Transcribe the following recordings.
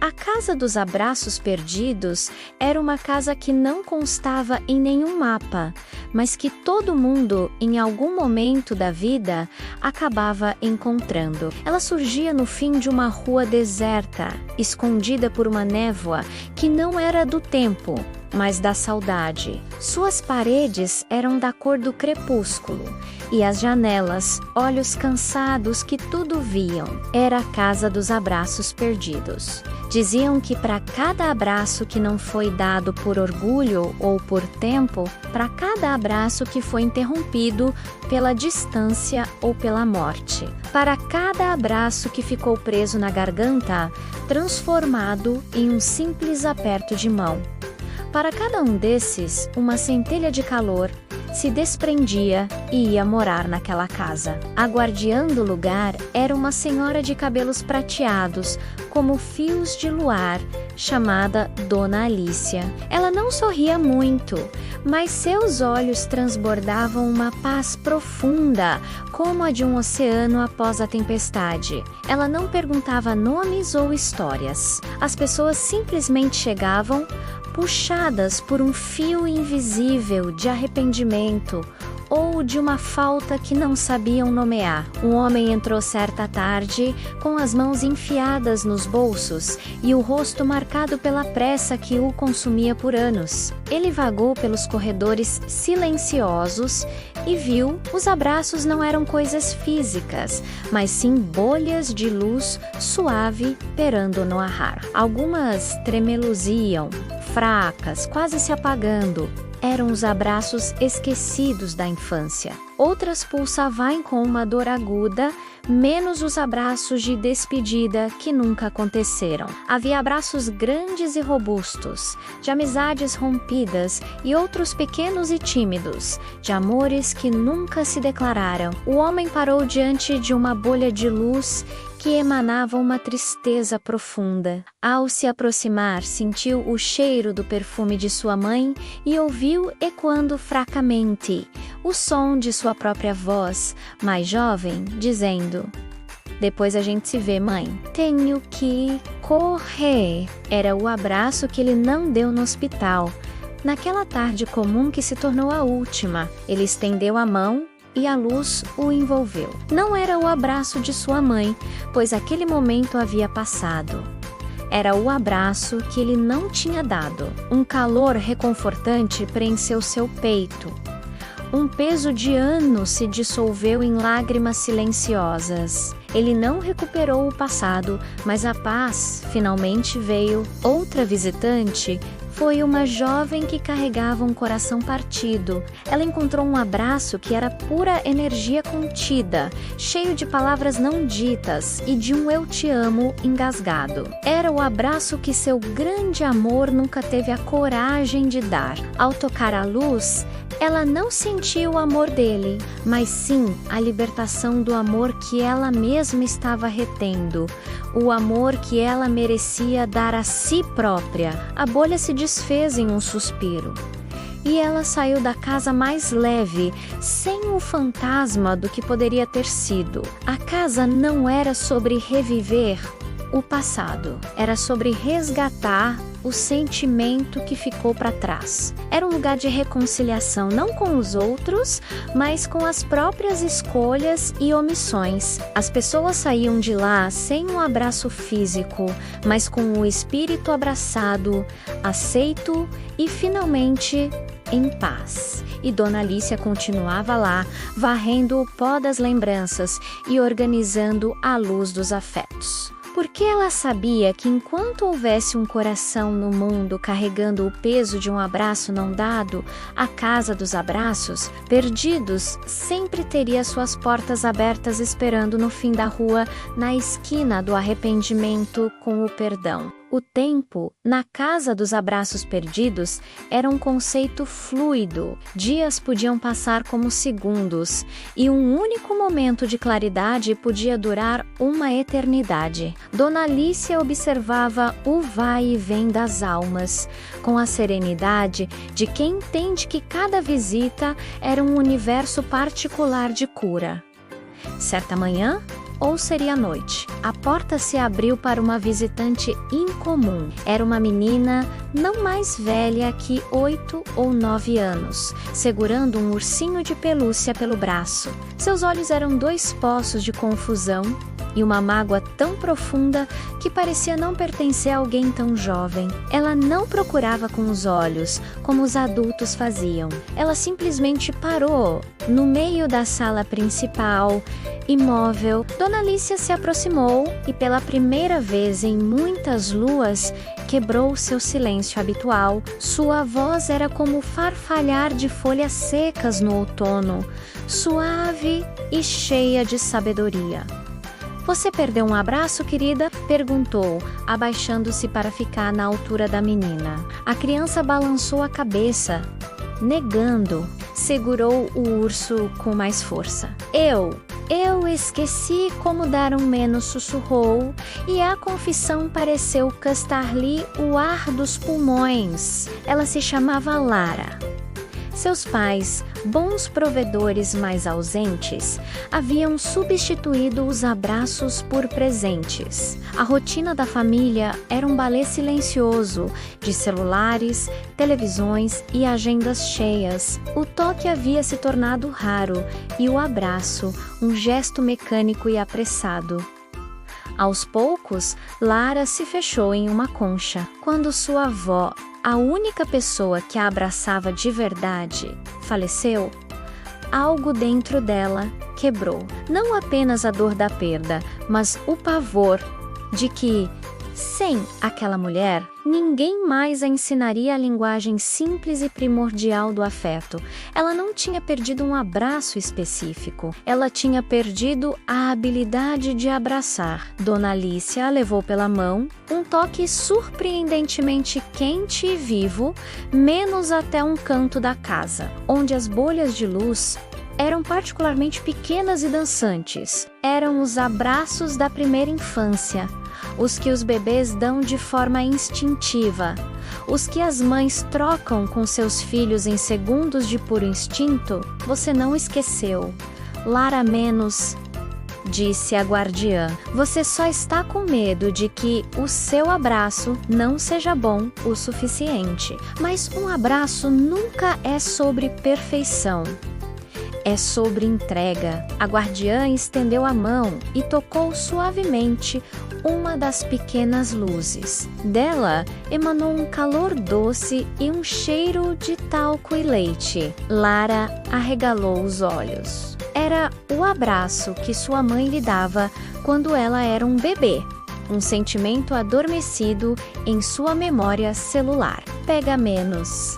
A Casa dos Abraços Perdidos era uma casa que não constava em nenhum mapa, mas que todo mundo, em algum momento da vida, acabava encontrando. Ela surgia no fim de uma rua deserta, escondida por uma névoa que não era do tempo, mas da saudade. Suas paredes eram da cor do crepúsculo, e as janelas, olhos cansados que tudo viam. Era a Casa dos Abraços Perdidos. Diziam que para cada abraço que não foi dado por orgulho ou por tempo, para cada abraço que foi interrompido pela distância ou pela morte, para cada abraço que ficou preso na garganta, transformado em um simples aperto de mão. Para cada um desses, uma centelha de calor se desprendia e ia morar naquela casa. A guardiã do lugar era uma senhora de cabelos prateados, como fios de luar, chamada Dona Alicia. Ela não sorria muito, mas seus olhos transbordavam uma paz profunda, como a de um oceano após a tempestade. Ela não perguntava nomes ou histórias. As pessoas simplesmente chegavam, puxadas por um fio invisível de arrependimento ou de uma falta que não sabiam nomear. Um homem entrou certa tarde, com as mãos enfiadas nos bolsos e o rosto marcado pela pressa que o consumia por anos. Ele vagou pelos corredores silenciosos e viu os abraços não eram coisas físicas, mas sim bolhas de luz suave perando no ar. Algumas tremeluziam, fracas, quase se apagando. Eram os abraços esquecidos da infância. Outras pulsavam com uma dor aguda, menos os abraços de despedida que nunca aconteceram. Havia abraços grandes e robustos, de amizades rompidas e outros pequenos e tímidos, de amores que nunca se declararam. O homem parou diante de uma bolha de luz que emanava uma tristeza profunda. Ao se aproximar, sentiu o cheiro do perfume de sua mãe e ouviu ecoando fracamente o som de sua própria voz, mais jovem, dizendo: "Depois a gente se vê, mãe. Tenho que correr." Era o abraço que ele não deu no hospital. Naquela tarde comum que se tornou a última, ele estendeu a mão e a luz o envolveu. Não era o abraço de sua mãe, pois aquele momento havia passado. Era o abraço que ele não tinha dado. Um calor reconfortante preencheu seu peito. Um peso de anos se dissolveu em lágrimas silenciosas. Ele não recuperou o passado, mas a paz finalmente veio. Outra visitante foi uma jovem que carregava um coração partido. Ela encontrou um abraço que era pura energia contida, cheio de palavras não ditas e de um "eu te amo" engasgado. Era o abraço que seu grande amor nunca teve a coragem de dar. Ao tocar a luz, ela não sentiu o amor dele, mas sim a libertação do amor que ela mesma estava retendo, o amor que ela merecia dar a si própria. A bolha se desfez em um suspiro. E ela saiu da casa mais leve, sem o fantasma do que poderia ter sido. A casa não era sobre reviver o passado, era sobre resgatar o sentimento que ficou para trás. Era um lugar de reconciliação, não com os outros, mas com as próprias escolhas e omissões. As pessoas saíam de lá sem um abraço físico, mas com o espírito abraçado, aceito e finalmente em paz. E Dona Alicia continuava lá, varrendo o pó das lembranças e organizando a luz dos afetos. Porque ela sabia que enquanto houvesse um coração no mundo carregando o peso de um abraço não dado, a Casa dos Abraços Perdidos sempre teria suas portas abertas esperando no fim da rua, na esquina do arrependimento com o perdão. O tempo, na Casa dos Abraços Perdidos, era um conceito fluido. Dias podiam passar como segundos, e um único momento de claridade podia durar uma eternidade. Dona Alicia observava o vai e vem das almas, com a serenidade de quem entende que cada visita era um universo particular de cura. Certa manhã, ou seria noite. A porta se abriu para uma visitante incomum. Era uma menina não mais velha que 8 ou 9 anos, segurando um ursinho de pelúcia pelo braço. Seus olhos eram dois poços de confusão e uma mágoa tão profunda que parecia não pertencer a alguém tão jovem. Ela não procurava com os olhos, como os adultos faziam. Ela simplesmente parou no meio da sala principal, imóvel. Dona Alicia se aproximou e, pela primeira vez em muitas luas, quebrou seu silêncio habitual. Sua voz era como o farfalhar de folhas secas no outono, suave e cheia de sabedoria. "Você perdeu um abraço, querida?" perguntou, abaixando-se para ficar na altura da menina. A criança balançou a cabeça, negando. Segurou o urso com mais força. Eu esqueci como dar um menos", sussurrou, e a confissão pareceu castar-lhe o ar dos pulmões. Ela se chamava Lara. Seus pais, bons provedores mais ausentes, haviam substituído os abraços por presentes. A rotina da família era um balé silencioso, de celulares, televisões e agendas cheias. O toque havia se tornado raro e o abraço, um gesto mecânico e apressado. Aos poucos, Lara se fechou em uma concha. Quando sua avó, a única pessoa que a abraçava de verdade, faleceu, algo dentro dela quebrou. Não apenas a dor da perda, mas o pavor de que, sem aquela mulher, ninguém mais a ensinaria a linguagem simples e primordial do afeto. Ela não tinha perdido um abraço específico. Ela tinha perdido a habilidade de abraçar. Dona Alicia a levou pela mão, um toque surpreendentemente quente e vivo, menos até um canto da casa, onde as bolhas de luz eram particularmente pequenas e dançantes. Eram os abraços da primeira infância, os que os bebês dão de forma instintiva, os que as mães trocam com seus filhos em segundos de puro instinto. "Você não esqueceu. Lara menos", disse a guardiã. "Você só está com medo de que o seu abraço não seja bom o suficiente. Mas um abraço nunca é sobre perfeição. É sobre entrega." A guardiã estendeu a mão e tocou suavemente uma das pequenas luzes. Dela emanou um calor doce e um cheiro de talco e leite. Lara arregalou os olhos. Era o abraço que sua mãe lhe dava quando ela era um bebê. Um sentimento adormecido em sua memória celular. "Pega menos",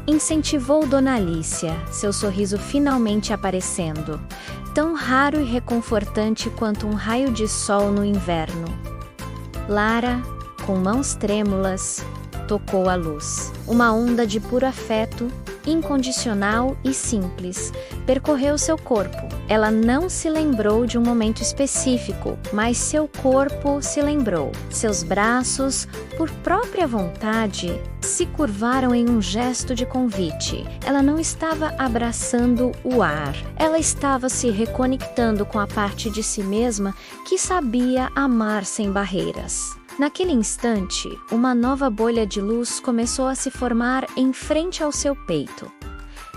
incentivou Dona Alicia, seu sorriso finalmente aparecendo, tão raro e reconfortante quanto um raio de sol no inverno. Lara, com mãos trêmulas, tocou a luz. Uma onda de puro afeto, incondicional e simples, percorreu seu corpo. Ela não se lembrou de um momento específico, mas seu corpo se lembrou. Seus braços, por própria vontade, se curvaram em um gesto de convite. Ela não estava abraçando o ar. Ela estava se reconectando com a parte de si mesma que sabia amar sem barreiras. Naquele instante, uma nova bolha de luz começou a se formar em frente ao seu peito.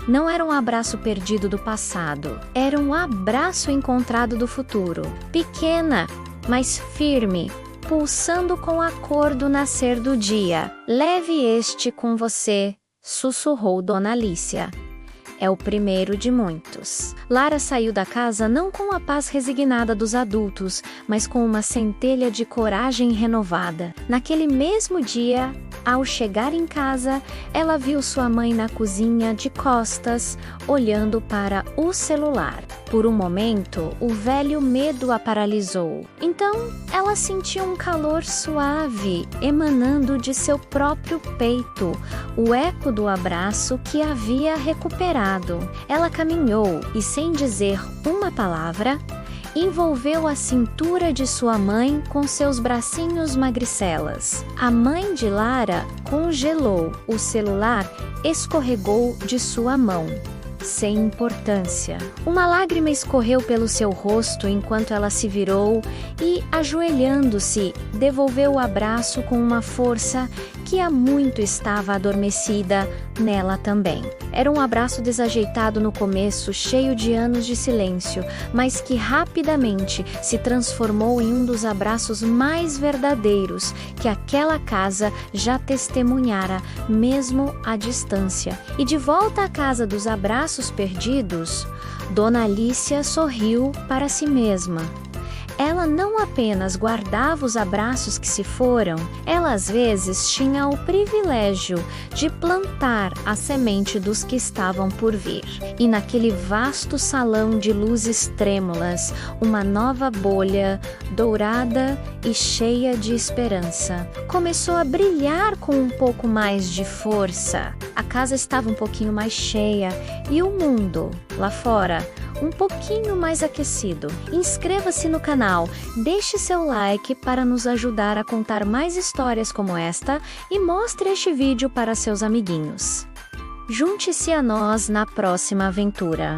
Não era um abraço perdido do passado, era um abraço encontrado do futuro. Pequena, mas firme, pulsando com a cor do nascer do dia. "Leve este com você", sussurrou Dona Alicia. "É o primeiro de muitos." Lara saiu da casa não com a paz resignada dos adultos, mas com uma centelha de coragem renovada. Naquele mesmo dia, ao chegar em casa, ela viu sua mãe na cozinha de costas, olhando para o celular. Por um momento, o velho medo a paralisou. Então, ela sentiu um calor suave emanando de seu próprio peito, o eco do abraço que havia recuperado. Ela caminhou e, sem dizer uma palavra, envolveu a cintura de sua mãe com seus bracinhos magricelas. A mãe de Lara congelou, o celular escorregou de sua mão. sem importância. Uma lágrima escorreu pelo seu rosto enquanto ela se virou e, ajoelhando-se, devolveu o abraço com uma força que há muito estava adormecida nela também. Era um abraço desajeitado no começo, cheio de anos de silêncio, mas que rapidamente se transformou em um dos abraços mais verdadeiros que aquela casa já testemunhara, mesmo à distância. E de volta à casa dos abraços perdidos, Dona Alicia sorriu para si mesma. Ela não apenas guardava os abraços que se foram, ela às vezes tinha o privilégio de plantar a semente dos que estavam por vir. E naquele vasto salão de luzes trêmulas, uma nova bolha, dourada e cheia de esperança, começou a brilhar com um pouco mais de força. A casa estava um pouquinho mais cheia e o mundo, lá fora, um pouquinho mais aquecido. Inscreva-se no canal, deixe seu like para nos ajudar a contar mais histórias como esta e mostre este vídeo para seus amiguinhos. Junte-se a nós na próxima aventura.